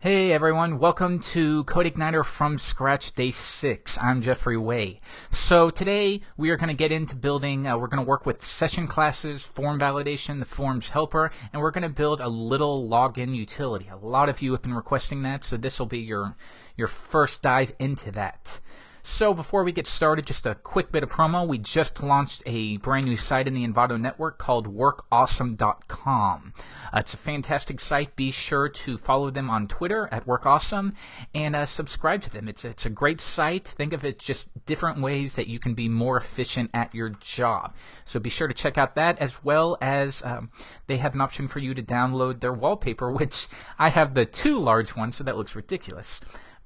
Hey everyone, welcome to CodeIgniter from Scratch Day 6. I'm Jeffrey Way. So today we are going to get into building, we're going to work with session classes, form validation, the forms helper, and we're going to build a little login utility. A lot of you have been requesting that, so this will be your first dive into that. So before we get started, just a quick bit of promo. We just launched a brand new site in the Envato network called workawesome.com. It's a fantastic site. Be sure to follow them on Twitter at workawesome and subscribe to them. It's a great site. Think of it just different ways that you can be more efficient at your job. So be sure to check out that, as well as they have an option for you to download their wallpaper, which I have the too large one, so that looks ridiculous.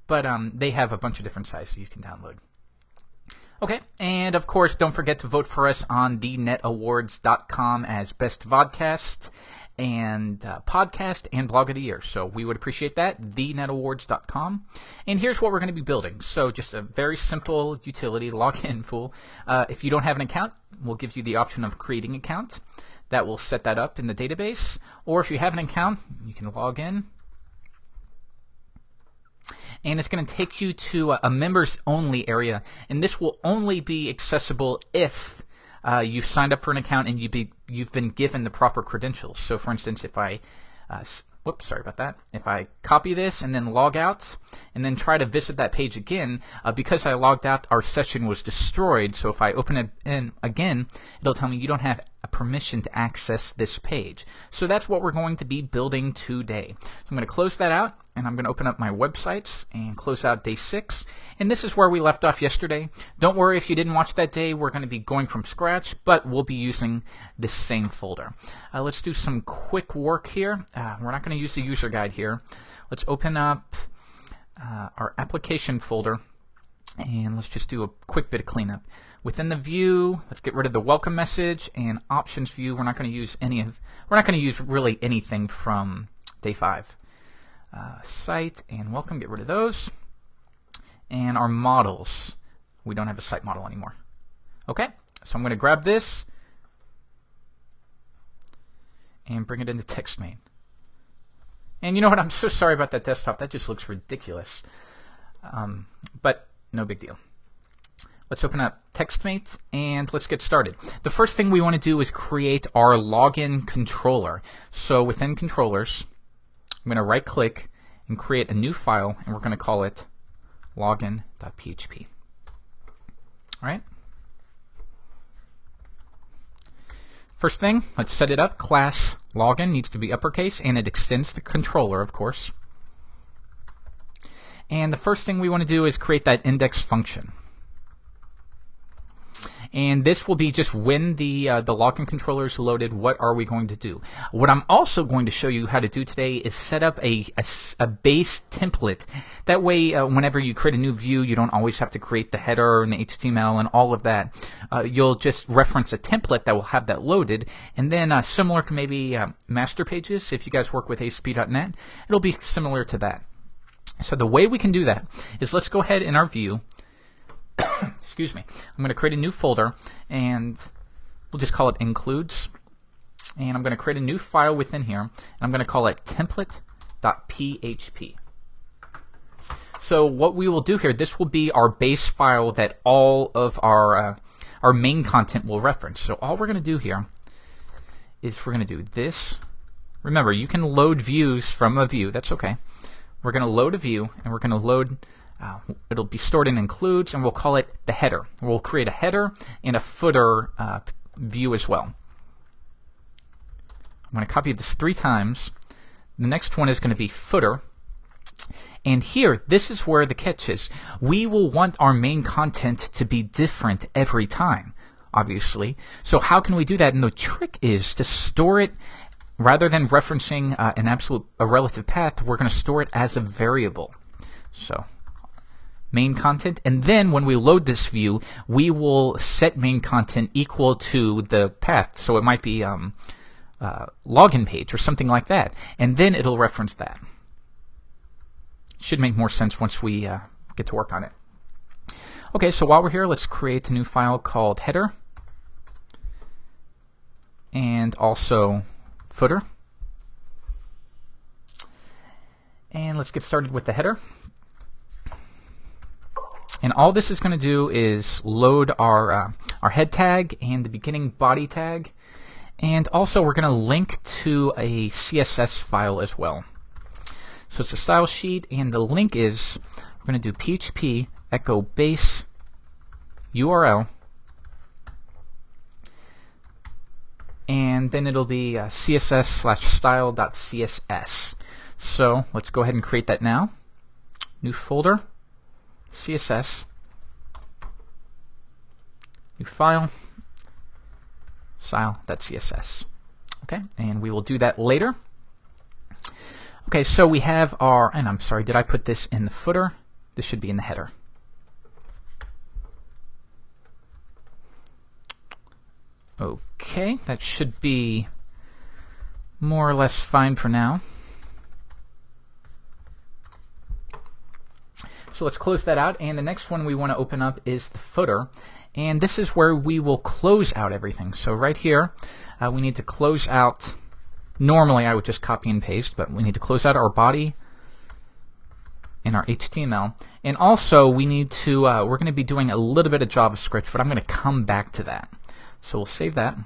But they have a bunch of different sizes you can download. Okay, and of course, don't forget to vote for us on thenetawards.com as Best Vodcast and Podcast and Blog of the Year. So we would appreciate that, thenetawards.com. And here's what we're going to be building. So just a very simple utility, login tool. If you don't have an account, we'll give you the option of creating an account. That will set that up in the database. Or if you have an account, you can log in. And it's going to take you to a members-only area, and this will only be accessible if you've signed up for an account and you've been given the proper credentials. So, for instance, if I if I copy this and then log out and then try to visit that page again, because I logged out, our session was destroyed. So if I open it in again, it'll tell me you don't have a permission to access this page. So that's what we're going to be building today. So I'm going to close that out, and I'm going to open up my websites and close out day 6. And this is where we left off yesterday. Don't worry if you didn't watch that day. We're going to be going from scratch, but we'll be using this same folder. Let's do some quick work here. We're not going to use the user guide here. Let's open up our application folder, and let's just do a quick bit of cleanup. Within the view, let's get rid of the welcome message and options view. We're not going to use really anything from day 5. Site and welcome, get rid of those. And our models, we don't have a site model anymore. Okay, so I'm going to grab this and bring it into text main. And you know what, I'm so sorry about that desktop. That just looks ridiculous. But no big deal. Let's open up TextMate and let's get started. The first thing we want to do is create our login controller. So within controllers, I'm going to right click and create a new file, and we're going to call it login.php. All right. First thing, let's set it up. Class login needs to be uppercase, and it extends the controller, of course. And the first thing we want to do is create that index function. And this will be just when the login controller is loaded, what are we going to do? What I'm also going to show you how to do today is set up a base template. That way, whenever you create a new view, you don't always have to create the header and the HTML and all of that. You'll just reference a template that will have that loaded, and then similar to maybe master pages, if you guys work with ASP.NET, it'll be similar to that. So the way we can do that is, let's go ahead in our view. Excuse me. I'm going to create a new folder, and we'll just call it includes. And I'm going to create a new file within here, and I'm going to call it template.php. So what we will do here, this will be our base file that all of our main content will reference. So all we're going to do here is we're going to do this. Remember, you can load views from a view. That's okay. We're going to load a view, and we're going to load it'll be stored in includes, and we'll call it the header. We'll create a header and a footer view as well. I'm going to copy this 3 times. The next one is going to be footer. And here, this is where the catch is. We will want our main content to be different every time, obviously. So how can we do that? And the trick is to store it, rather than referencing a relative path, we're going to store it as a variable. So main content, and then when we load this view, we will set main content equal to the path. So it might be login page or something like that, and then it'll reference that. Should make more sense once we get to work on it. Okay, so while we're here, let's create a new file called header and also footer. And let's get started with the header. And all this is going to do is load our head tag and the beginning body tag. And also we're going to link to a CSS file as well. So it's a style sheet, and the link is, we're going to do PHP echo base URL, and then it'll be css/style.css. So let's go ahead and create that now. New folder, CSS, new file, style.css. Okay, and we will do that later. Okay, so we have our, and I'm sorry, did I put this in the footer? This should be in the header. Okay, that should be more or less fine for now. So let's close that out, and the next one we want to open up is the footer, and this is where we will close out everything. So right here, we need to close out, normally I would just copy and paste, but we need to close out our body and our HTML, and also we need to, we're going to be doing a little bit of JavaScript, but I'm going to come back to that. So we'll save that,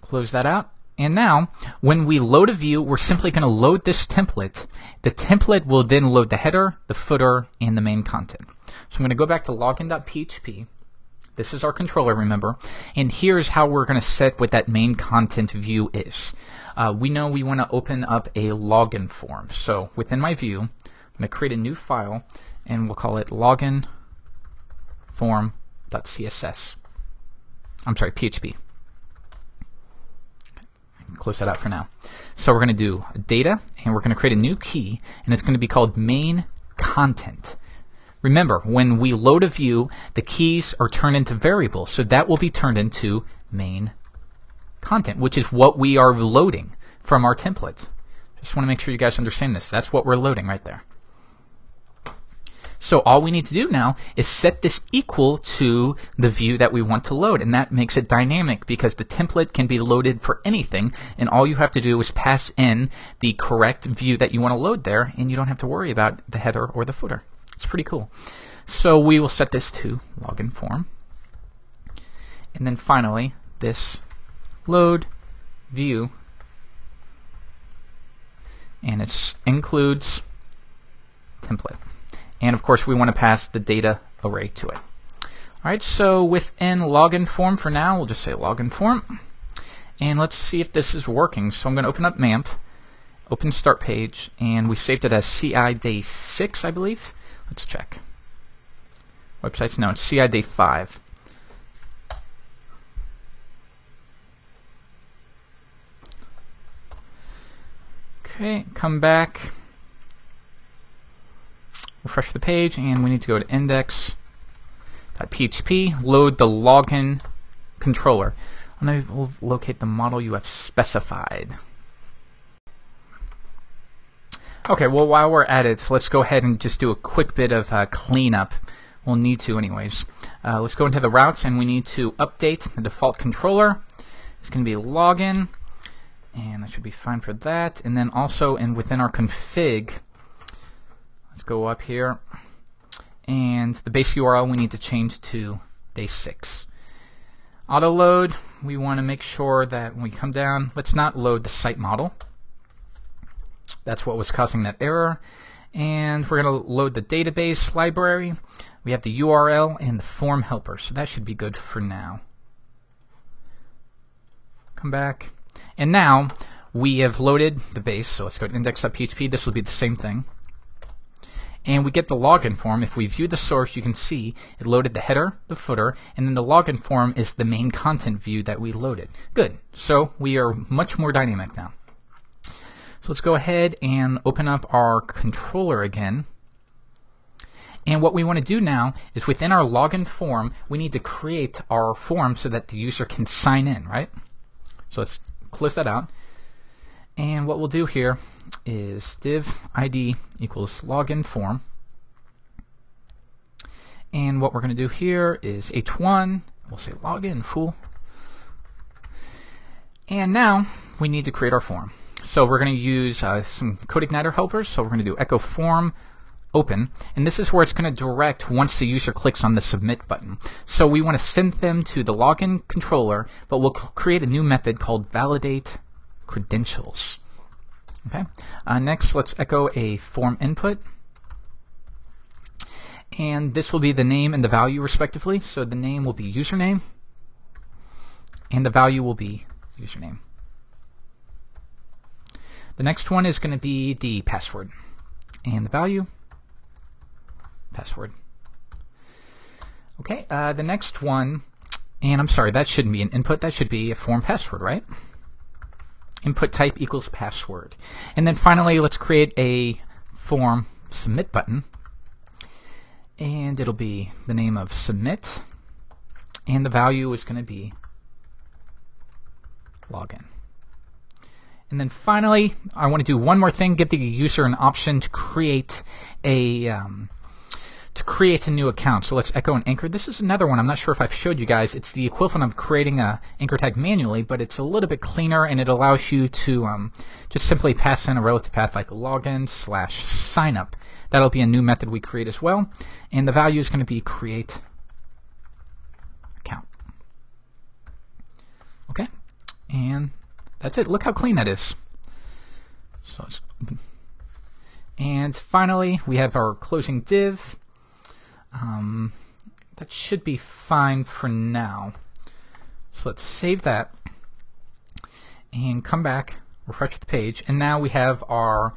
close that out. And now, when we load a view, we're simply going to load this template. The template will then load the header, the footer, and the main content. So I'm going to go back to login.php. This is our controller, remember. And here's how we're going to set what that main content view is. We know we want to open up a login form. So within my view, I'm going to create a new file, and we'll call it login form.css. I'm sorry, PHP. Close that out for now. So we're going to do data, and we're going to create a new key, and it's going to be called main content. Remember, when we load a view, the keys are turned into variables, so that will be turned into main content, which is what we are loading from our template. Just want to make sure you guys understand this. That's what we're loading right there. So all we need to do now is set this equal to the view that we want to load, and that makes it dynamic because the template can be loaded for anything, and all you have to do is pass in the correct view that you want to load there, and you don't have to worry about the header or the footer. It's pretty cool. So we will set this to login form, and then finally this load view, and it includes template. And of course we want to pass the data array to it. Alright, so within login form for now, we'll just say login form. And let's see if this is working. So I'm going to open up MAMP, open start page, and we saved it as CI day 6, I believe. Let's check. Websites, no, it's CI day 5. Okay, come back. Refresh the page, and we need to go to index.php, load the login controller. And we'll locate the model you have specified. Okay, well, while we're at it, let's go ahead and just do a quick bit of cleanup. We'll need to anyways. Let's go into the routes, and we need to update the default controller. It's going to be login, and that should be fine for that. And then also, within our config, let's go up here, and the base URL we need to change to day 6. Auto load, we want to make sure that when we come down, let's not load the site model. That's what was causing that error. And we're going to load the database library. We have the URL and the form helper, so that should be good for now. Come back, and now we have loaded the base, so let's go to index.php. This will be the same thing. And we get the login form. If we view the source, you can see it loaded the header, the footer, and then the login form is the main content view that we loaded. Good. So we are much more dynamic now. So let's go ahead and open up our controller again. And what we want to do now is within our login form, we need to create our form so that the user can sign in, right? So let's close that out. And what we'll do here is div id equals login form. And what we're going to do here is h1. We'll say login, fool. And now we need to create our form. So we're going to use some CodeIgniter helpers. So we're going to do echo form open, and this is where it's going to direct once the user clicks on the submit button. So we want to send them to the login controller, but we'll create a new method called validate credentials. Okay. Next, let's echo a form input, and this will be the name and the value respectively. So the name will be username, and the value will be username. The next one is going to be the password, and the value password. Okay, the next one, and I'm sorry, that shouldn't be an input, that should be a form password, right? Input type equals password. And then finally, let's create a form submit button, and it'll be the name of submit, and the value is going to be login. And then finally, I want to do one more thing, give the user an option to create a new account. So let's echo an anchor. This is another one. I'm not sure if I've showed you guys. It's the equivalent of creating a anchor tag manually, but it's a little bit cleaner, and it allows you to just simply pass in a relative path like login/signup. That'll be a new method we create as well. And the value is going to be create account. Okay. And that's it. Look how clean that is. So let's open. And finally, we have our closing div. That should be fine for now. So let's save that and come back, refresh the page, and now we have our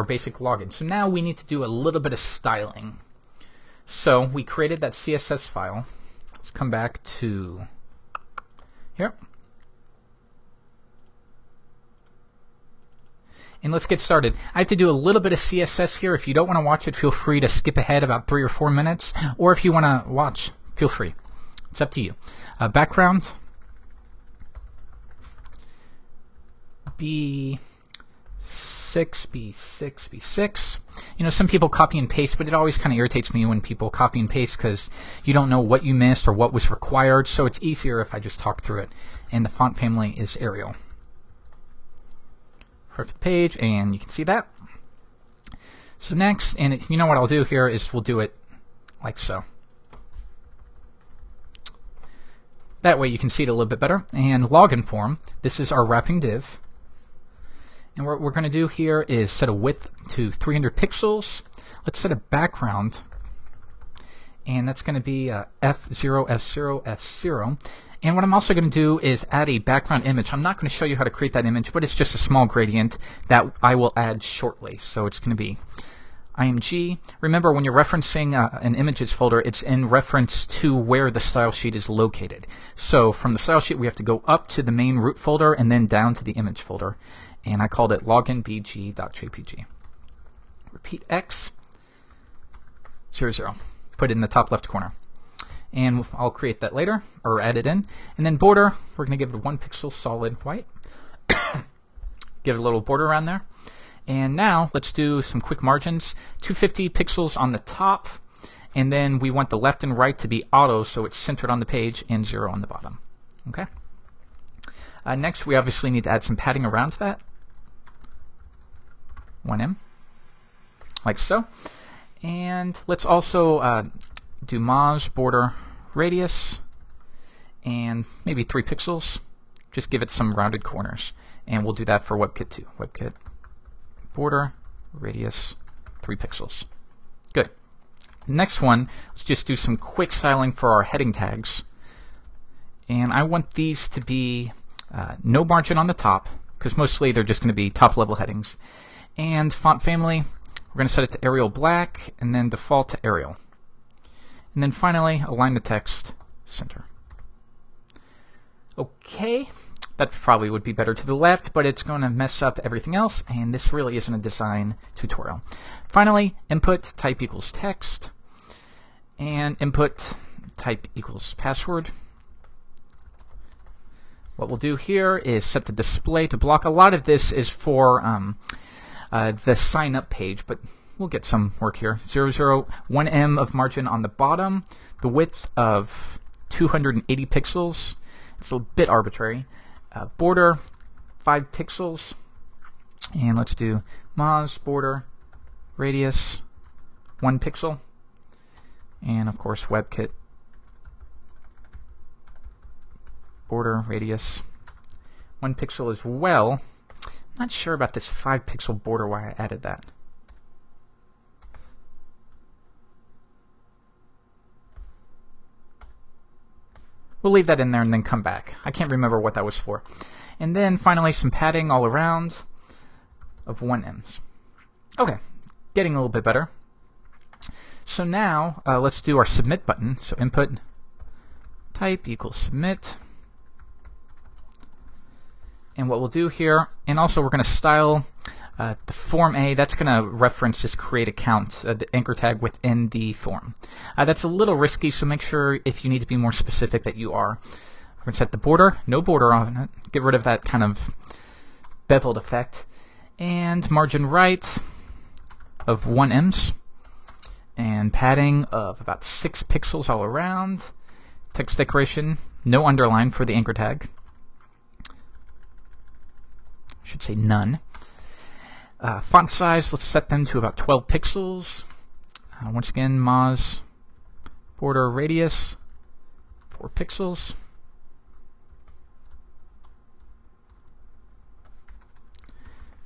basic login. So now we need to do a little bit of styling. So we created that CSS file. Let's come back to here. And let's get started. I have to do a little bit of CSS here. If you don't want to watch it, feel free to skip ahead about 3 or 4 minutes. Or if you want to watch, feel free. It's up to you. Background. B6, B6, B6. You know, some people copy and paste, but it always kind of irritates me when people copy and paste because you don't know what you missed or what was required. So it's easier if I just talk through it. And the font family is Arial. Refresh the page, and you can see that. So next, and you know what I'll do here is we'll do it like so. That way you can see it a little bit better. And login form, this is our wrapping div. And what we're going to do here is set a width to 300 pixels. Let's set a background, and that's going to be F0, F0, F0. And what I'm also going to do is add a background image. I'm not going to show you how to create that image, but it's just a small gradient that I will add shortly. So it's going to be img. Remember, when you're referencing an images folder, it's in reference to where the style sheet is located. So from the style sheet, we have to go up to the main root folder and then down to the image folder. And I called it loginbg.jpg. Repeat x, 0, 0. Put it in the top left corner. And I'll create that later, or add it in. And then border, we're going to give it 1 pixel solid white. Give it a little border around there. And now let's do some quick margins. 250 pixels on the top, and then we want the left and right to be auto, so it's centered on the page, and 0 on the bottom. Okay. Next, we obviously need to add some padding around that. 1em, like so. And let's also do Moz border radius, and maybe 3 pixels. Just give it some rounded corners, and we'll do that for WebKit too. WebKit border radius 3 pixels. Good. Next one, let's just do some quick styling for our heading tags, and I want these to be no margin on the top, because mostly they're just going to be top level headings. And font family, we're going to set it to Arial black, and then default to Arial. And then finally, align the text center. Okay, that probably would be better to the left, but it's going to mess up everything else, and this really isn't a design tutorial. Finally, input type equals text, and input type equals password. What we'll do here is set the display to block. A lot of this is for the sign up page, but we'll get some work here. 1em of margin on the bottom, the width of 280 pixels. It's a bit arbitrary. Border 5 pixels, And let's do Moz border radius 1 pixel, and of course WebKit border radius 1 pixel as well. Not sure about this 5 pixel border, why I added that. We'll leave that in there and then come back. I can't remember what that was for. And then finally some padding all around of 1 ems. Okay, getting a little bit better. So now let's do our submit button. So input type equals submit. And what we'll do here, and also we're going to style the form A, that's going to reference this create account, the anchor tag within the form. That's a little risky, so make sure if you need to be more specific that you are. We're going to set the border, no border on it, get rid of that kind of beveled effect, and margin right of 1 ems, and padding of about 6 pixels all around, text decoration, no underline for the anchor tag. I should say none. Font size, let's set them to about 12 pixels. Once again, Moz border radius 4 pixels.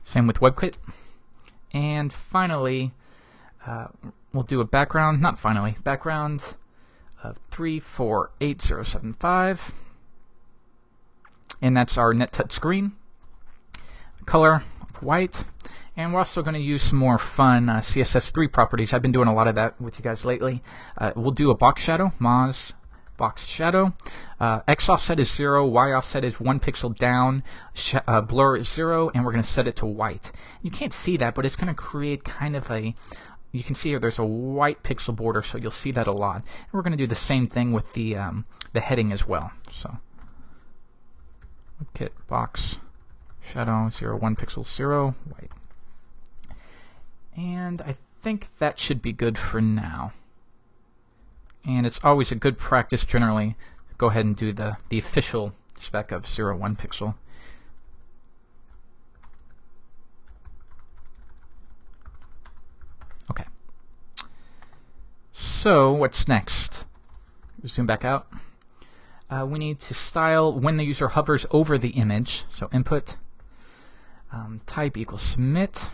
Same with WebKit. And finally, we'll do a background, not finally, background of 348075. And that's our NetTouch screen. Color of white. And we're also going to use some more fun CSS3 properties. I've been doing a lot of that with you guys lately. We'll do a box shadow, Moz box shadow. X offset is 0, Y offset is 1 pixel down, blur is 0, and we're going to set it to white. You can't see that, but it's going to create kind of a, you can see here there's a white pixel border, so you'll see that a lot. And we're going to do the same thing with the heading as well. So, kit box shadow 0, 1 pixel 0, white. And I think that should be good for now. And it's always a good practice generally. Go ahead and do the official spec of 0, 1 pixel. Okay. So what's next? Zoom back out. We need to style when the user hovers over the image. So input type equals submit.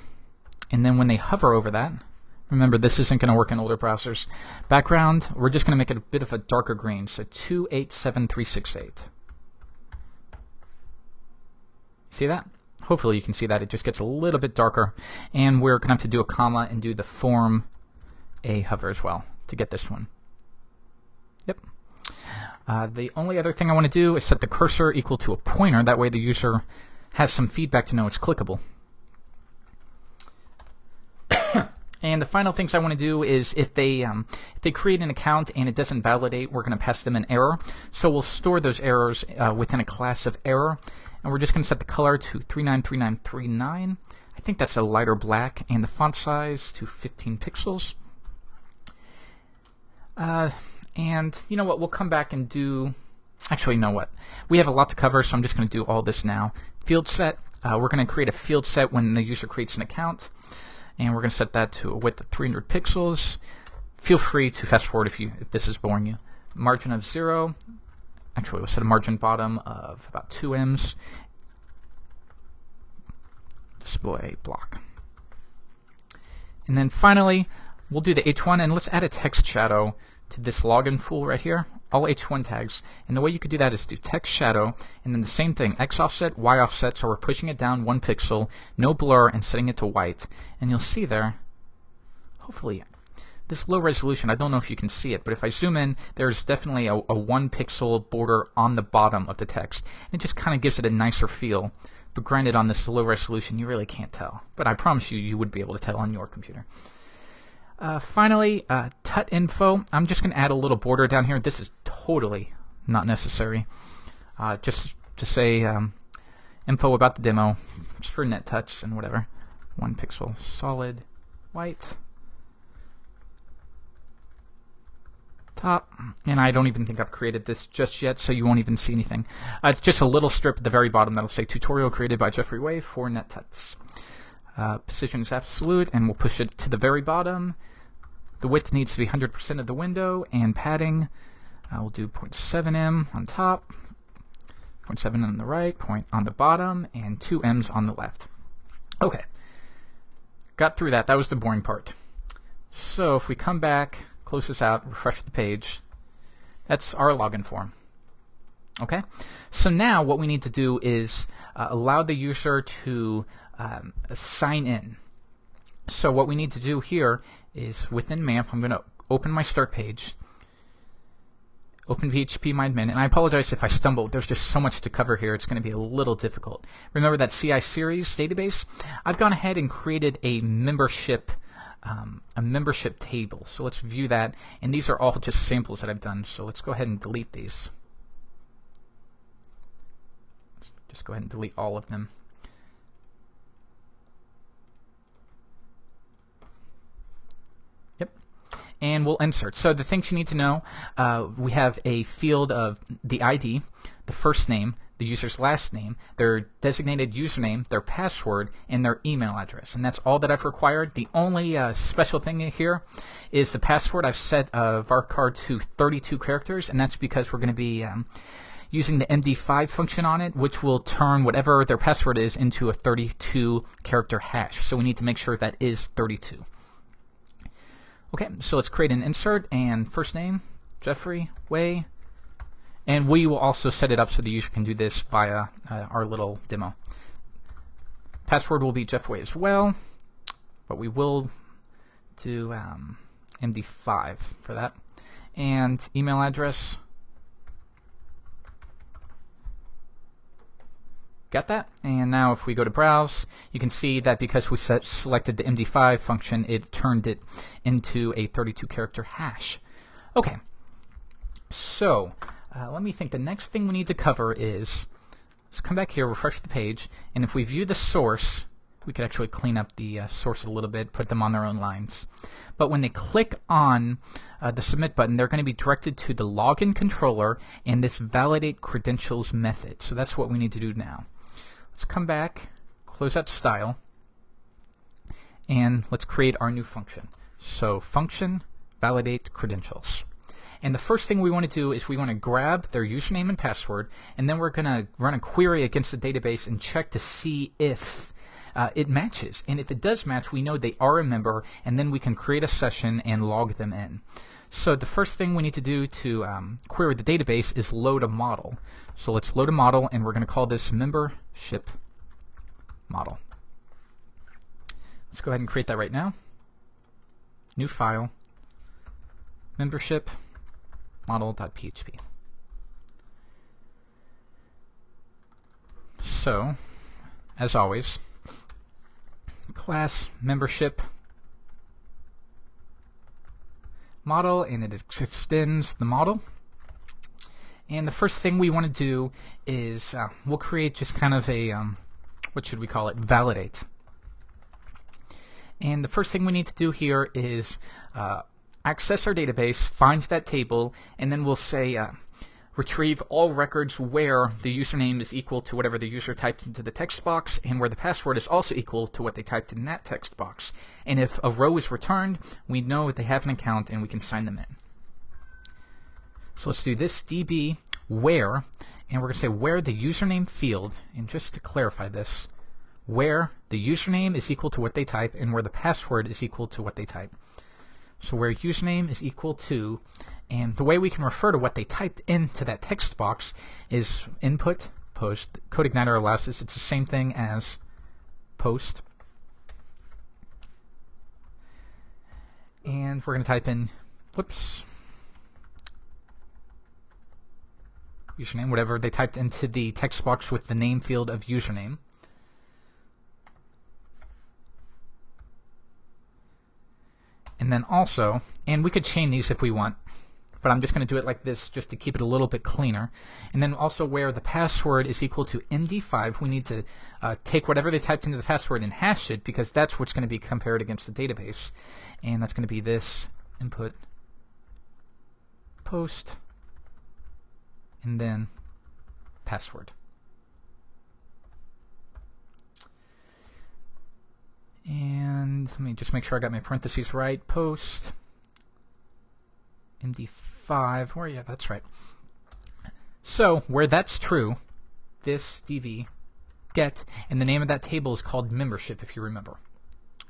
And then when they hover over that, remember this isn't going to work in older browsers. Background, we're just going to make it a bit of a darker green, so 287368. See that? Hopefully you can see that. It just gets a little bit darker. And we're going to have to do a comma and do the form A hover as well to get this one. Yep. The only other thing I want to do is set the cursor equal to a pointer. That way the user has some feedback to know it's clickable. And the final things I want to do is if they create an account and it doesn't validate, we're going to pass them an error. So we'll store those errors within a class of error. And we're just going to set the color to 393939. I think that's a lighter black. And the font size to 15 pixels. And you know what? We'll come back and do... Actually, you know what? We have a lot to cover, so I'm just going to do all this now. Field set. We're going to create a field set when the user creates an account. And we're going to set that to a width of 300 pixels. Feel free to fast forward if this is boring you. Margin of 0. Actually, we'll set a margin bottom of about 2 ems. Display block. And then finally, we'll do the H1, and let's add a text shadow to this login full right here. All H1 tags. And the way you could do that is do text shadow, and then the same thing, X offset, Y offset, so we're pushing it down 1 pixel, no blur, and setting it to white. And you'll see there, hopefully, this low resolution, I don't know if you can see it, but if I zoom in, there's definitely a 1 pixel border on the bottom of the text. It just kind of gives it a nicer feel. But granted, on this low resolution, you really can't tell. But I promise you, you would be able to tell on your computer. Finally, tut info. I'm just going to add a little border down here. This is totally not necessary. Just to say info about the demo. It's for NetTouch and whatever. 1 pixel solid white. Top. And I don't even think I've created this just yet, so you won't even see anything. It's just a little strip at the very bottom that'll say tutorial created by Jeffrey Way for NetTouch. Position is absolute, and we'll push it to the very bottom. The width needs to be 100% of the window, and padding, we'll do 0.7 on top, 0.7 on the right, point on the bottom, and 2 m's on the left. Okay, got through that. That was the boring part. So if we come back, close this out, refresh the page, that's our login form. Okay, so now what we need to do is allow the user to sign in. So what we need to do here is within MAMP, I'm going to open my start page, open phpMyAdmin, and I apologize if I stumble. There's just so much to cover here. It's going to be a little difficult. Remember that CI series database? I've gone ahead and created a membership table. So let's view that, and these are all just samples that I've done. So let's go ahead and delete these. Let's just go ahead and delete all of them. And we'll insert. So the things you need to know, we have a field of the ID, the first name, the user's last name, their designated username, their password, and their email address. And that's all that I've required. The only special thing here is the password. I've set varchar to 32 characters, and that's because we're going to be using the MD5 function on it, which will turn whatever their password is into a 32 character hash. So we need to make sure that is 32. Okay, so let's create an insert, and first name, Jeffrey Way, and we will also set it up so the user can do this via our little demo. Password will be Jeff Way as well, but we will do MD5 for that. And email address, got that? And now if we go to browse, you can see that because we selected the MD5 function, it turned it into a 32 character hash. Okay, so let me think. The next thing we need to cover is, let's come back here, refresh the page, and if we view the source, we could actually clean up the source a little bit, put them on their own lines. But when they click on the submit button, they're going to be directed to the login controller and this validate credentials method. So that's what we need to do now. Let's come back, close out style, and let's create our new function. So function validate credentials. And the first thing we want to do is we want to grab their username and password, and then we're going to run a query against the database and check to see if it matches. And if it does match, we know they are a member, and then we can create a session and log them in. So the first thing we need to do to query the database is load a model. So let's load a model, and we're going to call this membership model. Let's go ahead and create that right now. New file, membership model.php. So, as always, class membership model, and it extends the model. And the first thing we want to do is we'll create just kind of a what should we call it? Validate. And the first thing we need to do here is access our database, find that table, and then we'll say retrieve all records where the username is equal to whatever the user typed into the text box, and where the password is also equal to what they typed in that text box. And if a row is returned, we know that they have an account and we can sign them in. So let's do this db where, and we're going to say where the username field, and just to clarify this, where the username is equal to what they type and where the password is equal to what they type. So where username is equal to, and the way we can refer to what they typed into that text box is input post. CodeIgniter allows this. It's the same thing as post. And we're going to type in, whoops, username, whatever they typed into the text box with the name field of username. And then also, and we could chain these if we want, but I'm just going to do it like this just to keep it a little bit cleaner. And then also where the password is equal to MD5, we need to take whatever they typed into the password and hash it, because that's what's going to be compared against the database. And that's going to be this input post and then password. And let me just make sure I got my parentheses right. Post MD5. Where? Yeah, that's right. So where that's true, this DV get, and the name of that table is called membership, if you remember.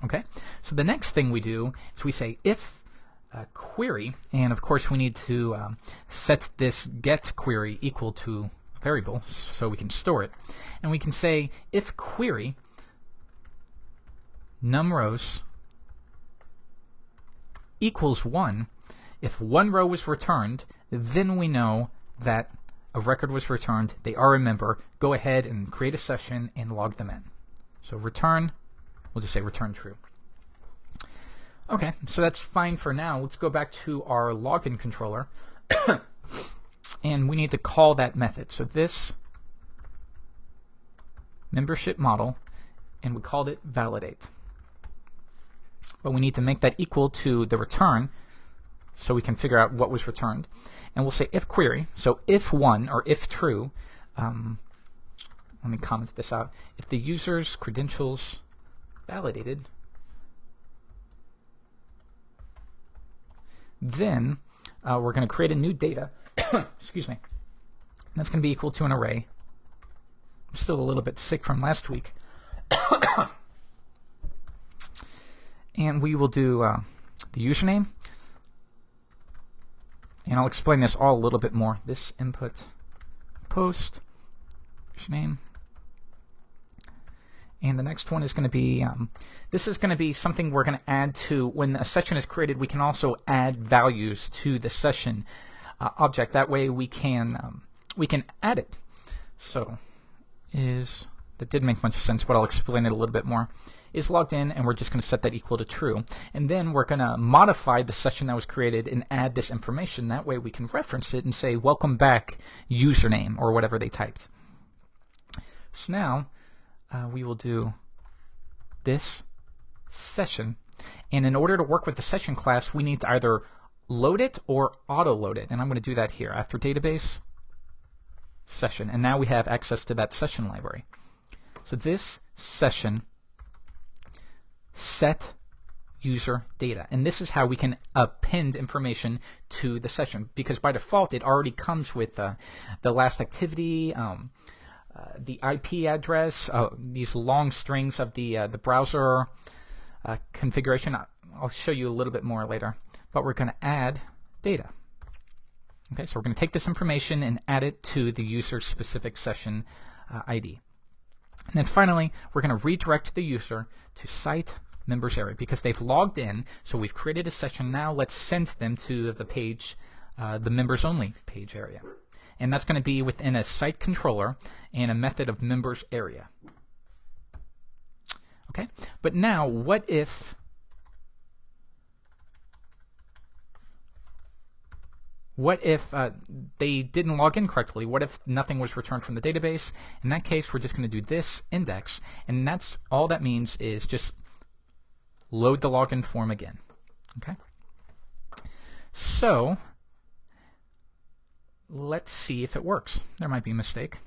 Okay. So the next thing we do is we say if query, and of course we need to set this get query equal to a variable so we can store it, and we can say if query numRows equals 1. If one row was returned, then we know that a record was returned. They are a member. Go ahead and create a session and log them in. So return, we'll just say return true. Okay, so that's fine for now. Let's go back to our login controller. And we need to call that method. So this membership model, and we called it validate. But we need to make that equal to the return so we can figure out what was returned. And we'll say if query, so if 1 or if true, let me comment this out, if the user's credentials validated, then we're going to create a new data, excuse me, that's going to be equal to an array. I'm still a little bit sick from last week. And we will do the username, and I'll explain this all a little bit more. This input post username, and the next one is going to be this is going to be something we're going to add to when a session is created. We can also add values to the session object. That way we can add it. So that didn't make much sense, but I'll explain it a little bit more. Is logged in, and we're just going to set that equal to true. And then we're going to modify the session that was created and add this information. That way we can reference it and say, welcome back username, or whatever they typed. So now we will do this session. And in order to work with the session class, we need to either load it or auto-load it. And I'm going to do that here. After database, session. And now we have access to that session library. So this session set user data, and this is how we can append information to the session, because by default it already comes with the last activity, the IP address, these long strings of the browser configuration. I'll show you a little bit more later, but we're going to add data. Okay, so we're going to take this information and add it to the user specific session ID. And then finally, we're going to redirect the user to site members area because they've logged in. So we've created a session. Now let's send them to the page, the members only page area. And that's going to be within a site controller and a method of members area. Okay, but now what if they didn't log in correctly? What if nothing was returned from the database? In that case, we're just going to do this index, and that's all that means is just load the login form again. Okay. So let's see if it works. There might be a mistake.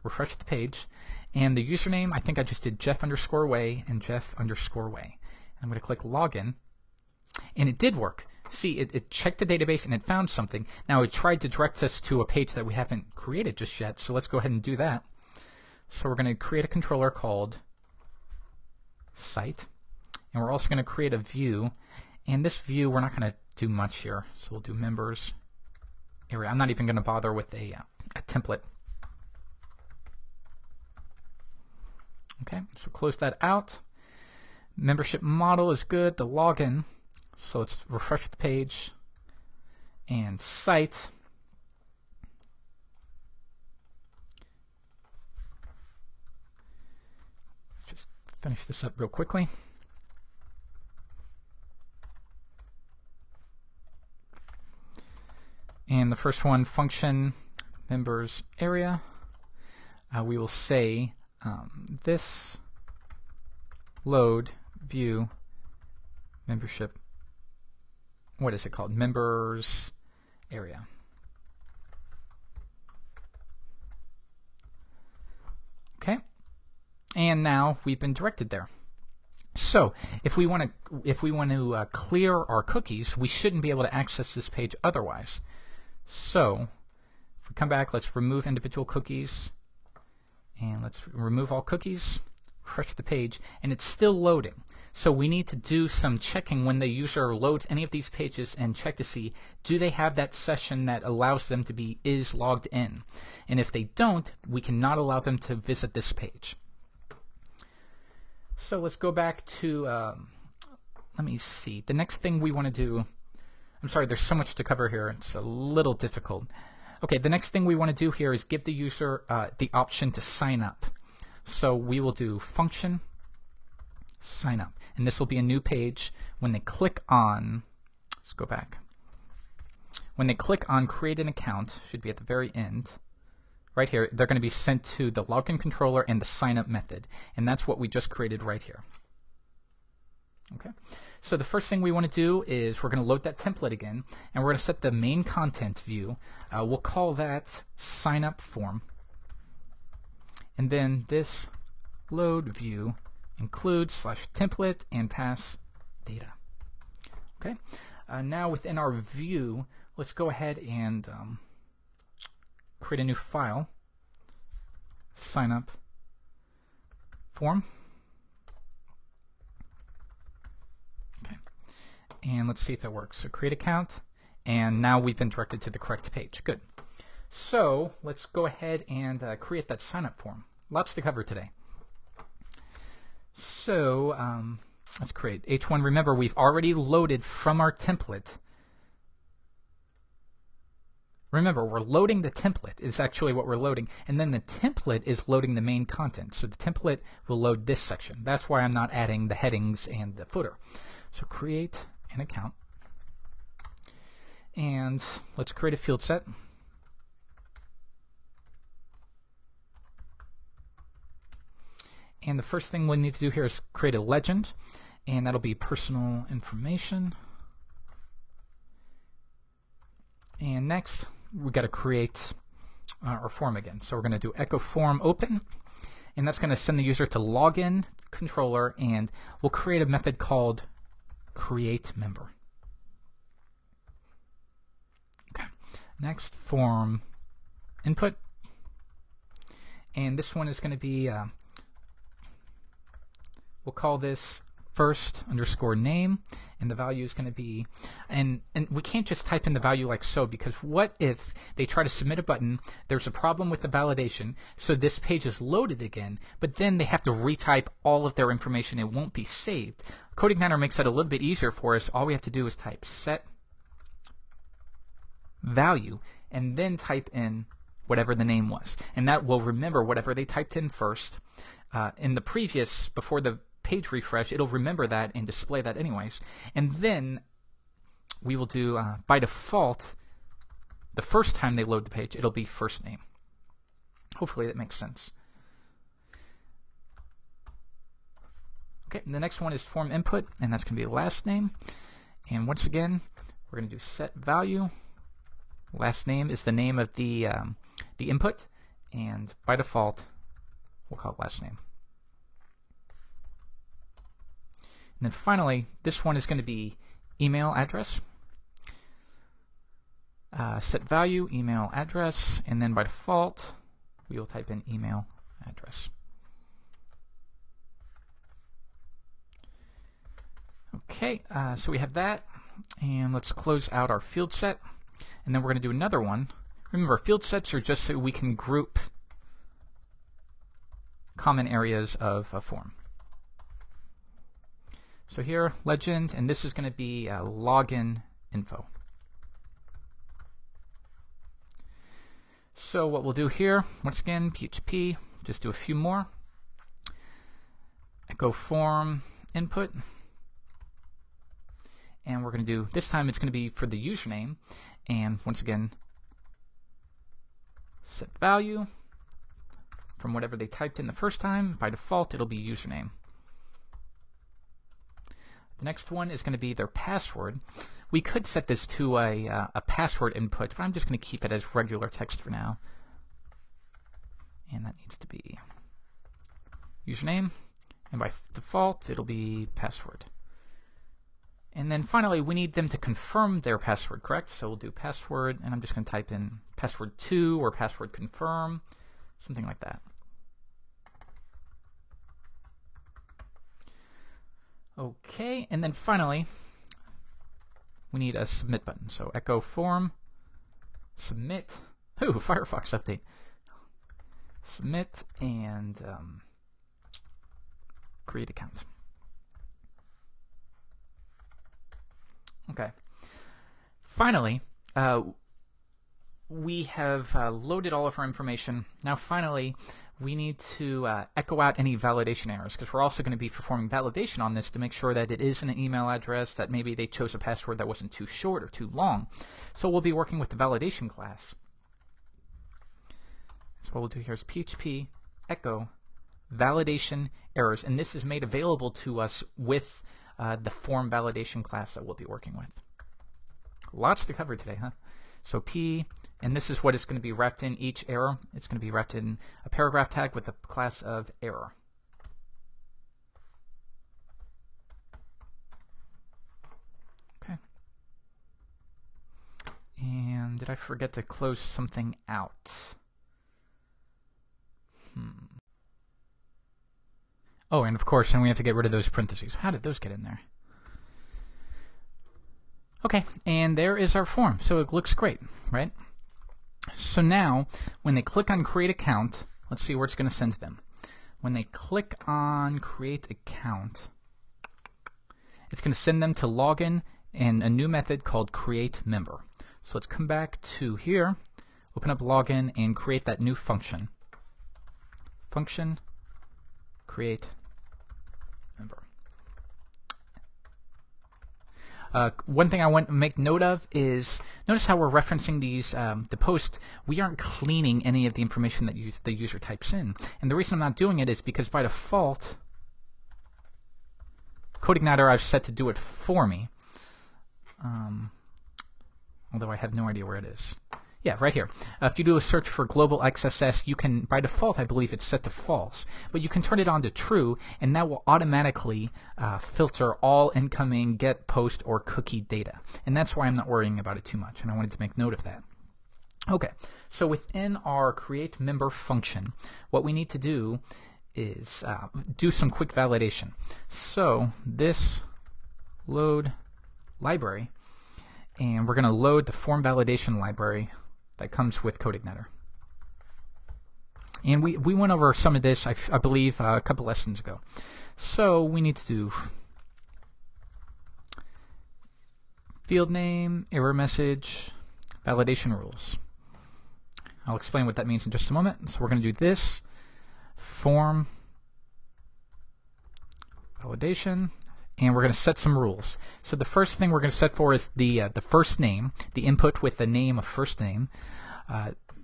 Refresh the page, and the username, I think I just did Jeff_Way and Jeff_Way. I'm going to click login, and it did work. See, it checked the database and it found something. Now it tried to direct us to a page that we haven't created just yet, so let's go ahead and do that. So we're going to create a controller called site, and we're also going to create a view, and this view we're not going to do much here, so we'll do members area. I'm not even going to bother with a template. Okay, so close that out. Membership model is good. The login. So let's refresh the page and site. Just finish this up real quickly. And the first one, function members area. We will say this load view membership. What is it called? Members area. Okay. And now we've been directed there. So if we want to clear our cookies, we shouldn't be able to access this page otherwise. So if we come back, let's remove individual cookies, and let's remove all cookies, refresh the page, and it's still loading. So we need to do some checking when the user loads any of these pages and check to see, do they have that session that allows them to be logged in? And if they don't, we cannot allow them to visit this page. So let's go back to, let me see, the next thing we want to do, I'm sorry, there's so much to cover here, it's a little difficult. Okay, the next thing we want to do here is give the user the option to sign up. So we will do function sign up, and this will be a new page. When they click on, let's go back. When they click on create an account, should be at the very end, right here, they're going to be sent to the login controller and the sign up method, and that's what we just created right here. Okay, so the first thing we want to do is we're going to load that template again, and we're going to set the main content view. We'll call that sign up form, and then this load view include /template and pass data. Okay, now within our view, let's go ahead and create a new file, sign up form. Okay, and let's see if it works. So create account, and now we've been directed to the correct page. Good. So let's go ahead and create that sign up form. Lots to cover today. So let's create H1. Remember, we've already loaded from our template. Remember, we're loading the template is actually what we're loading, and then the template is loading the main content. So the template will load this section. That's why I'm not adding the headings and the footer. So create an account, and let's create a field set. And the first thing we need to do here is create a legend, and that'll be personal information. And next, we've got to create our form again. So we're going to do echo form open, and that's going to send the user to login controller, and we'll create a method called create member. Okay. Next, form input, and this one is going to be we'll call this first_name, and the value is going to be, and we can't just type in the value like so, because what if they try to submit a button, there's a problem with the validation, so this page is loaded again, but then they have to retype all of their information. It won't be saved. CodeIgniter makes that a little bit easier for us. All we have to do is type set value, and then type in whatever the name was, and that will remember whatever they typed in first. In the previous, before the page refresh, it'll remember that and display that anyways. And then we will do, by default, the first time they load the page, it'll be first name. Hopefully that makes sense. Okay, and the next one is form input, and that's going to be last name. And once again, we're going to do set value. Last name is the name of the input, and by default, we'll call it last name. And then finally, this one is going to be email address. Set value, email address, and then by default, we will type in email address. Okay, so we have that, and let's close out our field set, and then we're going to do another one. Remember, field sets are just so we can group common areas of a form. So here, legend, and this is going to be login info. So what we'll do here, once again, PHP, just do a few more. Echo form input. And we're going to do, this time it's going to be for the username. And once again, set value from whatever they typed in the first time. By default, it'll be username. The next one is going to be their password. We could set this to a password input, but I'm just going to keep it as regular text for now. And that needs to be username. and by default it'll be password. And then finally we need them to confirm their password, correct? So we'll do password, and I'm just going to type in password 2 or password confirm, something like that. Okay, and then finally we need a submit button. So echo form submit. Ooh, Firefox update. Submit and create account. Okay. Finally, we have loaded all of our information. Now finally, we need to echo out any validation errors, because we're also going to be performing validation on this to make sure that it is an email address, that maybe they chose a password that wasn't too short or too long. So we'll be working with the validation class. So what we'll do here is PHP echo validation errors, and this is made available to us with the form validation class that we'll be working with. Lots to cover today, huh? So P, and this is what is going to be wrapped in each error. It's going to be wrapped in a paragraph tag with the class of error. Okay. And did I forget to close something out? Oh, and of course, then we have to get rid of those parentheses. How did those get in there? Okay, and there is our form. So it looks great, right? So now, when they click on Create Account, let's see where it's going to send them. When they click on Create Account, it's going to send them to login and a new method called Create Member. So let's come back to here, open up login, and create that new function. Function create member. One thing I want to make note of is, notice how we're referencing these, the post. We aren't cleaning any of the information that the user types in. And the reason I'm not doing it is because by default, CodeIgniter I've set to do it for me. Although I have no idea where it is. Yeah, right here. If you do a search for global XSS, you can, by default, I believe it's set to false, but you can turn it on to true, and that will automatically filter all incoming get, post, or cookie data. And that's why I'm not worrying about it too much, and I wanted to make note of that. Okay, so within our create member function, what we need to do is do some quick validation. So this load library, and we're going to load the form validation library that comes with CodeIgniter. And we went over some of this, I believe, a couple lessons ago. So we need to do field name, error message, validation rules. I'll explain what that means in just a moment. So we're going to do this, form validation, and we're going to set some rules. So the first thing we're going to set for is the first name, the input with the name of first name.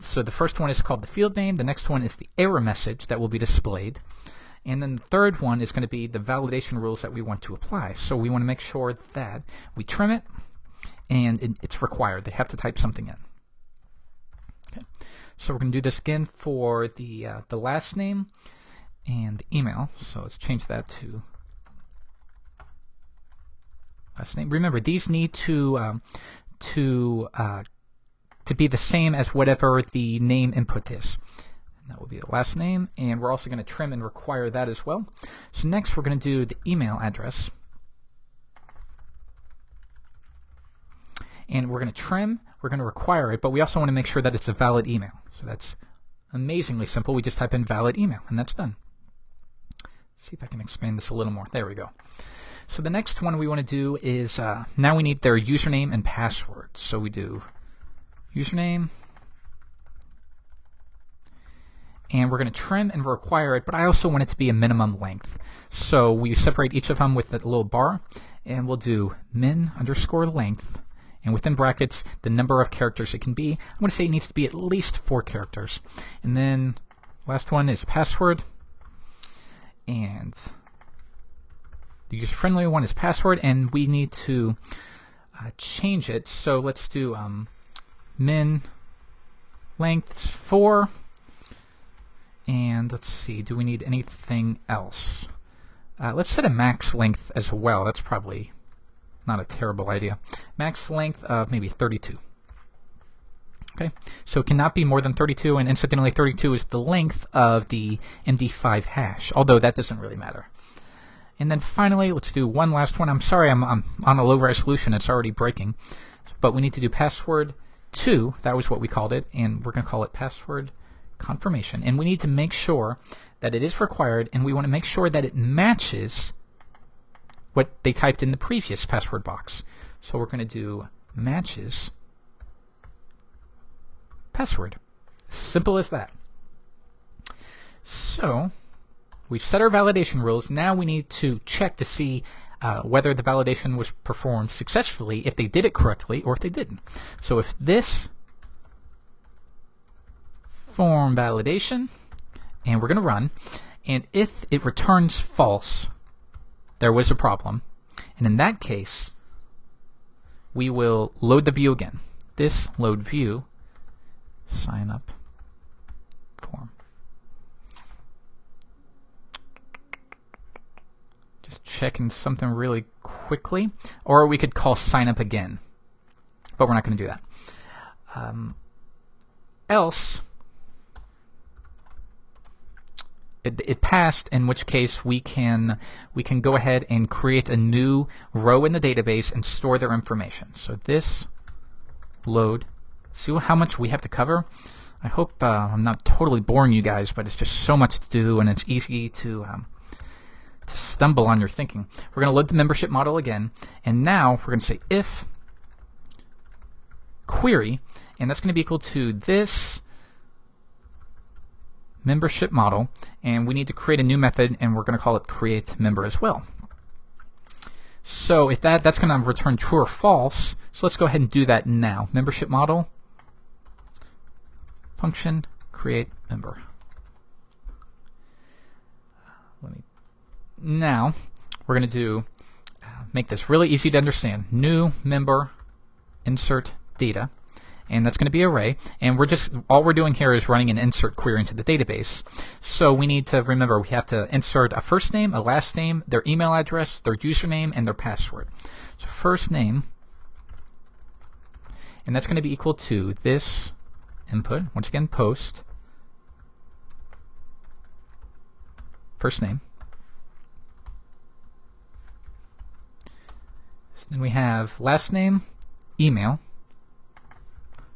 So the first one is called the field name. The next one is the error message that will be displayed. And then the third one is going to be the validation rules that we want to apply. So we want to make sure that we trim it, and it's required. They have to type something in. Okay. So we're going to do this again for the last name and the email. So let's change that to last name. Remember, these need to be the same as whatever the name input is. And that will be the last name, and we're also going to trim and require that as well. So next we're going to do the email address. And we're going to trim, we're going to require it, but we also want to make sure that it's a valid email. So that's amazingly simple. We just type in valid email, and that's done. Let's see if I can expand this a little more. There we go. So the next one we want to do is, now we need their username and password. So we do username, and we're going to trim and require it, but I also want it to be a minimum length. So we separate each of them with that little bar, and we'll do min_length, and within brackets, the number of characters it can be. I'm going to say it needs to be at least 4 characters. And then last one is password, and the user-friendly one is password, and we need to change it. So let's do min length 4, and let's see, do we need anything else? Let's set a max length as well. That's probably not a terrible idea. Max length of maybe 32. Okay, so it cannot be more than 32, and incidentally 32 is the length of the MD5 hash, although that doesn't really matter. And then finally, let's do one last one. I'm sorry, I'm on a low resolution. It's already breaking. But we need to do password 2. That was what we called it, and we're going to call it password confirmation. And we need to make sure that it is required, and we want to make sure that it matches what they typed in the previous password box. So we're going to do matches password. Simple as that. So we've set our validation rules. Now we need to check to see whether the validation was performed successfully, if they did it correctly, or if they didn't. So if this form validation, and we're going to run, and if it returns false, there was a problem. And in that case, we will load the view again. This load view sign up form. Just checking something really quickly, or we could call sign up again, but we're not going to do that. Else it passed, in which case we can go ahead and create a new row in the database and store their information. So this load. See how much we have to cover? I hope I'm not totally boring you guys, but it's just so much to do, and it's easy to stumble on your thinking. We're going to load the membership model again, and now we're going to say if query, and that's going to be equal to this membership model, and we need to create a new method, and we're going to call it create member as well. So if that's going to return true or false, so let's go ahead and do that now. Membership model function create member. Now we're going to do make this really easy to understand. New member insert data, and that's going to be array, and all we're doing here is running an insert query into the database. So we need to remember we have to insert a first name, a last name, their email address, their username, and their password. So first name, and that's going to be equal to this input, once again post first name. So then we have last name, email.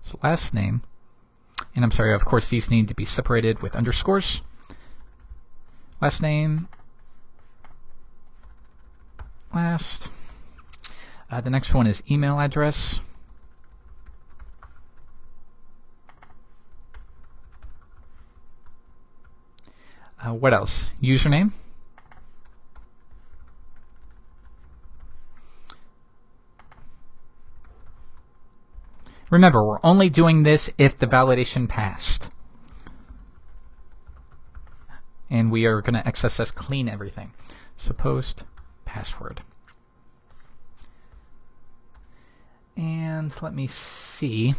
So last name, and I'm sorry, of course these need to be separated with underscores. Last name, last. The next one is email address. What else? Username. Remember, we're only doing this if the validation passed. And we are going to XSS clean everything. So post password. And let me see.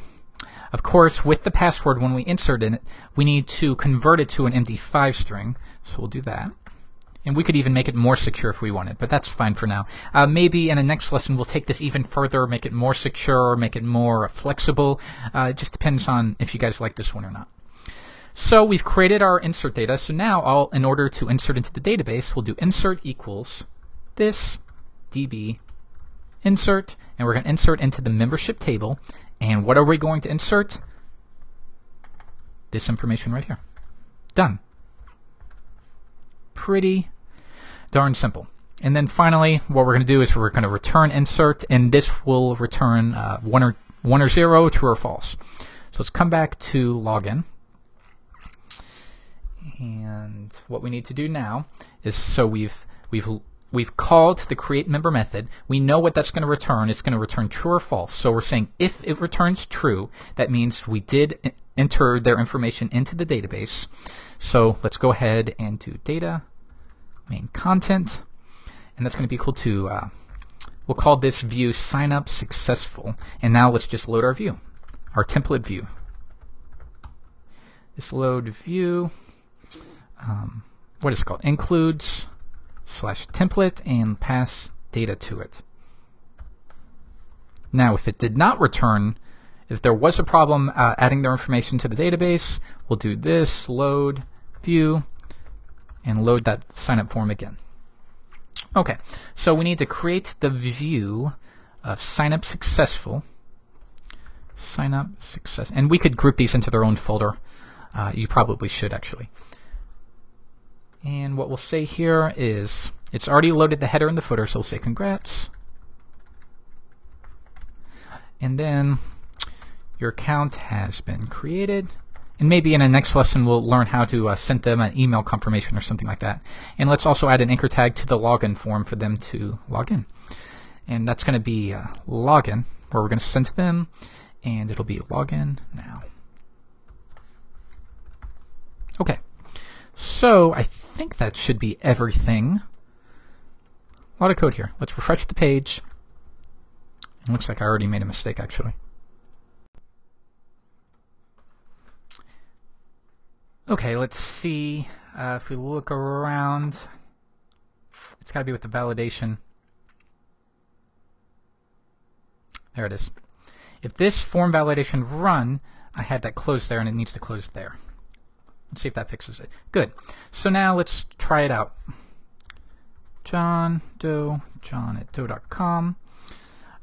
Of course, with the password, when we insert it, we need to convert it to an MD5 string. So we'll do that. And we could even make it more secure if we wanted, but that's fine for now. Maybe in the next lesson we'll take this even further, make it more secure, make it more flexible. It just depends on if you guys like this one or not. So we've created our insert data. So now in order to insert into the database, we'll do insert equals this db insert, and we're going to insert into the membership table. And what are we going to insert? This information right here. Done. Pretty darn simple. And then finally, what we're going to do is we're going to return insert, and this will return 1 or 0, true or false. So let's come back to login. And what we need to do now is, so we've called the create member method. We know what that's going to return. It's going to return true or false. So we're saying if it returns true, that means we did enter their information into the database. So let's go ahead and do data main content, and that's going to be equal to we'll call this view sign up successful. And now let's just load our view, our template view. This load view, what is it called? Includes /template and pass data to it. Now, if it did not return, if there was a problem adding their information to the database, we'll do this, load, view, and load that sign-up form again. Okay, so we need to create the view of sign-up successful, sign-up success, and we could group these into their own folder. You probably should, actually. And what we'll say here is, it's already loaded the header and the footer, so we'll say congrats. And then your account has been created. And maybe in the next lesson we'll learn how to send them an email confirmation or something like that. And let's also add an anchor tag to the login form for them to log in. And that's going to be login, where we're going to send to them, and it'll be login now. Okay, so I think that should be everything. A lot of code here. Let's refresh the page. It looks like I already made a mistake, actually. Okay, let's see if we look around. It's got to be with the validation. There it is. If this form validation run, I had that closed there and it needs to close there. Let's see if that fixes it. Good. So now let's try it out. John Doe, john@doe.com.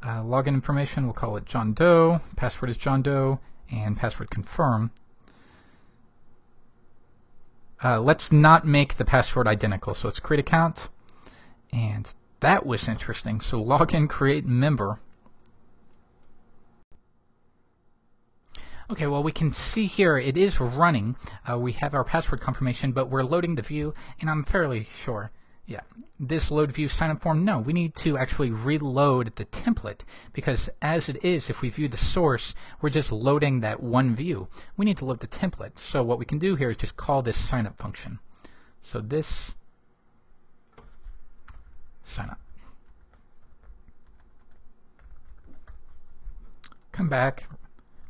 Login information, we'll call it John Doe. Password is John Doe, and password confirm. Let's not make the password identical. So let's create account. And that was interesting. So login, create member. Okay, well, we can see here it is running. We have our password confirmation, but we're loading the view, and I'm fairly sure, yeah, this load view sign-up form, no, we need to actually reload the template, because as it is, if we view the source, we're just loading that one view. We need to load the template. So what we can do here is just call this sign-up function. So this sign-up. Come back,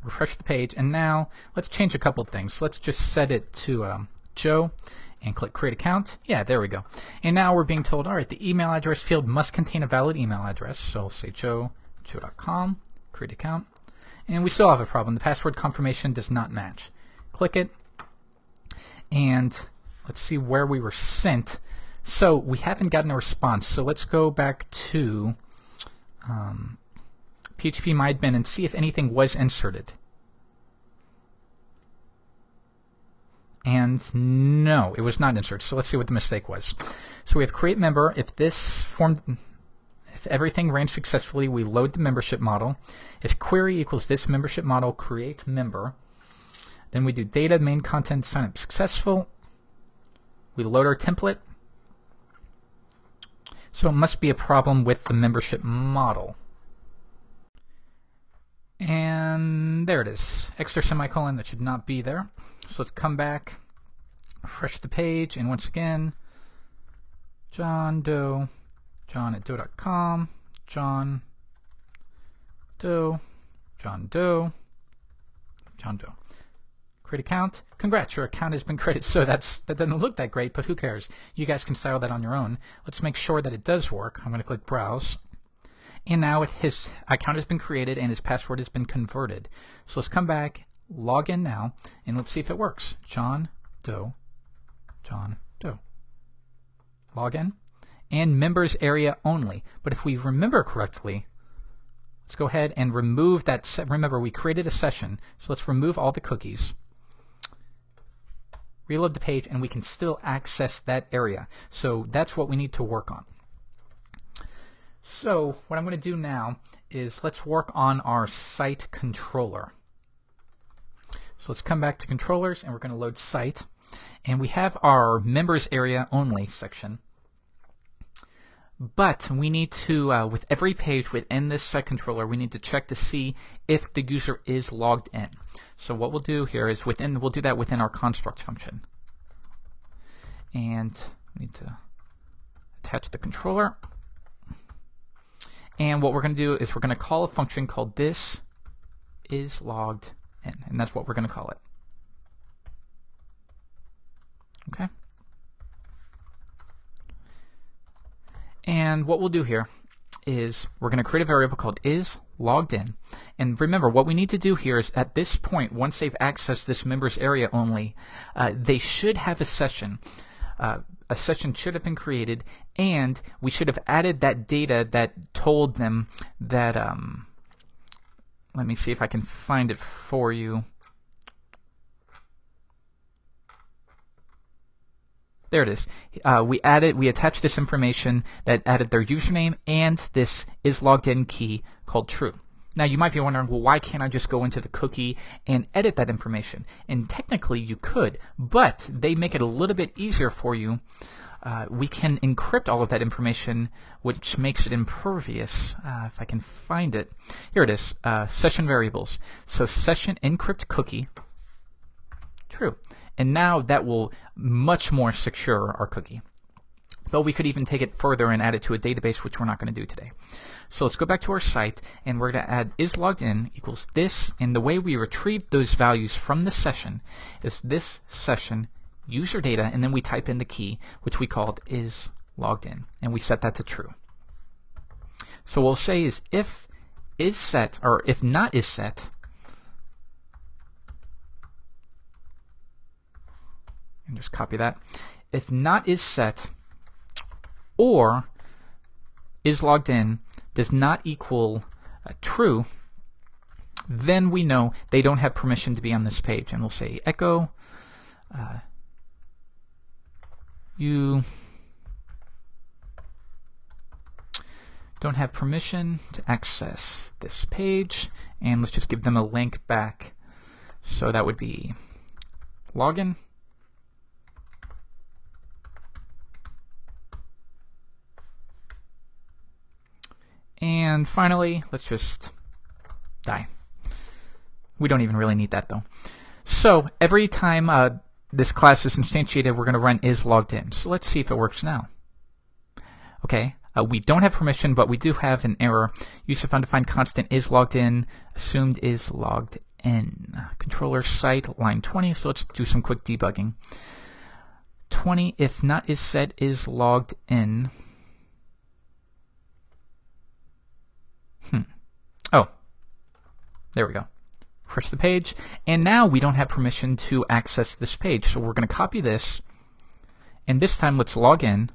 refresh the page, and now let's change a couple things. Let's just set it to Joe and click create account. Yeah, there we go. And now we're being told, all right, the email address field must contain a valid email address. So I'll say joe.com, create account. And we still have a problem. The password confirmation does not match. Click it, and let's see where we were sent. So we haven't gotten a response. So let's go back to phpMyAdmin and see if anything was inserted. And no, it was not inserted. So let's see what the mistake was. So we have create member. If this form, if everything ran successfully, we load the membership model. If query equals this membership model, create member. Then we do data main content sign up successful. We load our template. So it must be a problem with the membership model. And there it is. Extra semicolon that should not be there. So let's come back, refresh the page, and once again, John Doe, john@doe.com, John Doe, John Doe, John Doe. Create account. Congrats, your account has been created. So that doesn't look that great, but who cares? You guys can style that on your own. Let's make sure that it does work. I'm going to click Browse. And now his account has been created and his password has been converted. So let's come back, log in now, and let's see if it works. John Doe, John Doe. Log in. And members area only. But if we remember correctly, let's go ahead and remove that. Remember, we created a session. So let's remove all the cookies. Reload the page, and we can still access that area. So that's what we need to work on. So what I'm going to do now is let's work on our site controller. So let's come back to controllers, and we're going to load site. And we have our members area only section. But we need to, with every page within this site controller, we need to check to see if the user is logged in. So what we'll do here is we'll do that within our construct function. And we need to attach the controller. And what we're going to do is we're going to call a function called this is logged in, and that's what we're going to call it. Okay. And what we'll do here is we're going to create a variable called isLoggedIn. And remember, what we need to do here is at this point, once they've accessed this members area only, they should have a session. A session should have been created, and we should have added that data that told them that, let me see if I can find it for you. There it is. We attached this information that added their username and this isLoggedIn key called true. Now you might be wondering, well, why can't I just go into the cookie and edit that information? And technically you could, but they make it a little bit easier for you. We can encrypt all of that information, which makes it impervious. If I can find it. Here it is, session variables. So session encrypt cookie, true. And now that will much more secure our cookie. But we could even take it further and add it to a database, which we're not going to do today. So let's go back to our site, and we're going to add isLoggedIn equals this, and the way we retrieve those values from the session is this session user data, and then we type in the key, which we called isLoggedIn, and we set that to true. So what we'll say is if is set, or if not is set, and just copy that. If not is set, or isLoggedIn does not equal true, then we know they don't have permission to be on this page. And we'll say echo you don't have permission to access this page, and let's just give them a link back. So that would be login. And finally, let's just die. We don't even really need that though. So every time this class is instantiated, we're going to run isLoggedIn. So let's see if it works now. Okay, we don't have permission, but we do have an error. Use of undefined constant isLoggedIn, assumed isLoggedIn. Controller site, line 20, so let's do some quick debugging. 20, if not is set isLoggedIn. Oh, there we go. Refresh the page, and now we don't have permission to access this page. So we're going to copy this, and this time let's log in.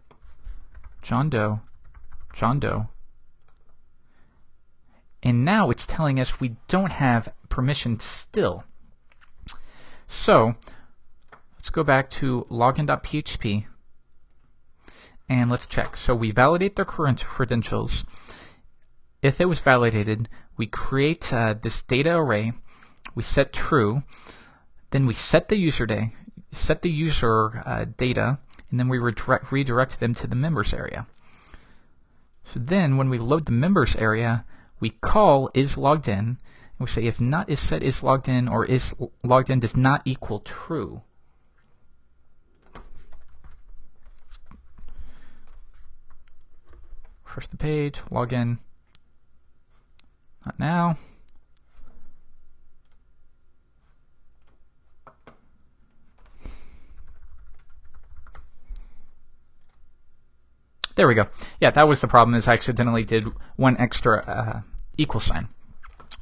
John Doe, John Doe. And now it's telling us we don't have permission still. So let's go back to login.php, and let's check. So we validate their current credentials. If it was validated, we create this data array, we set true, then we set the user data, and then we redirect them to the members area. So then when we load the members area, we call isLoggedIn, and we say if not is set isLoggedIn, or isLoggedIn does not equal true. Refresh the page, login. Not now. There we go. Yeah, that was the problem, is I accidentally did one extra equal sign.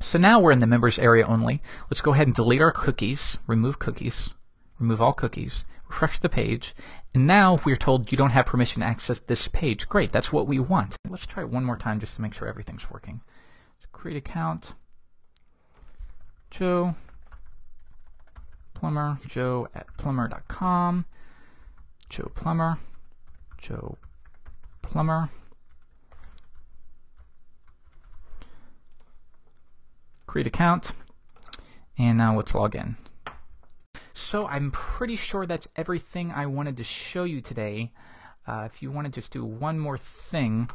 So now we're in the members area only. Let's go ahead and delete our cookies, remove all cookies, refresh the page, and now we're told you don't have permission to access this page. Great, that's what we want. Let's try it one more time just to make sure everything's working. Create account, Joe Plumber, Joe at plumber.com, Joe Plumber, Joe Plumber. Create account, and now let's log in. So I'm pretty sure that's everything I wanted to show you today. If you want to just do one more thing,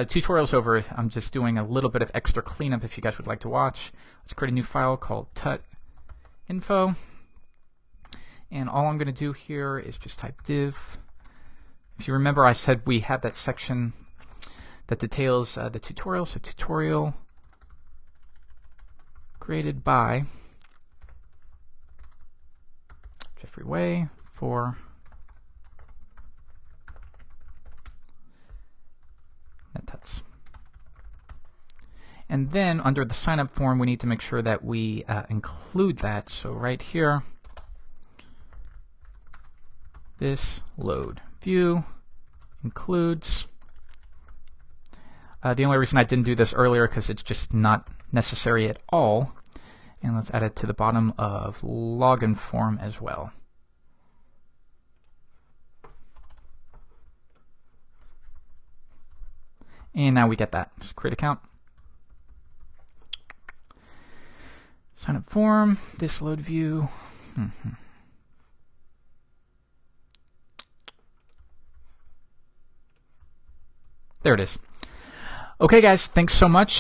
tutorial's over. I'm just doing a little bit of extra cleanup if you guys would like to watch. Let's create a new file called tut.info. And all I'm going to do here is just type div. If you remember, I said we have that section that details the tutorial. So tutorial created by Jeffrey Way for And then under the sign up form, we need to make sure that we include that. So right here, this load view includes. The only reason I didn't do this earlier because it's just not necessary at all. And let's add it to the bottom of login form as well. And now we get that. Just create account. Sign up form, this load view. There it is. Okay guys, thanks so much.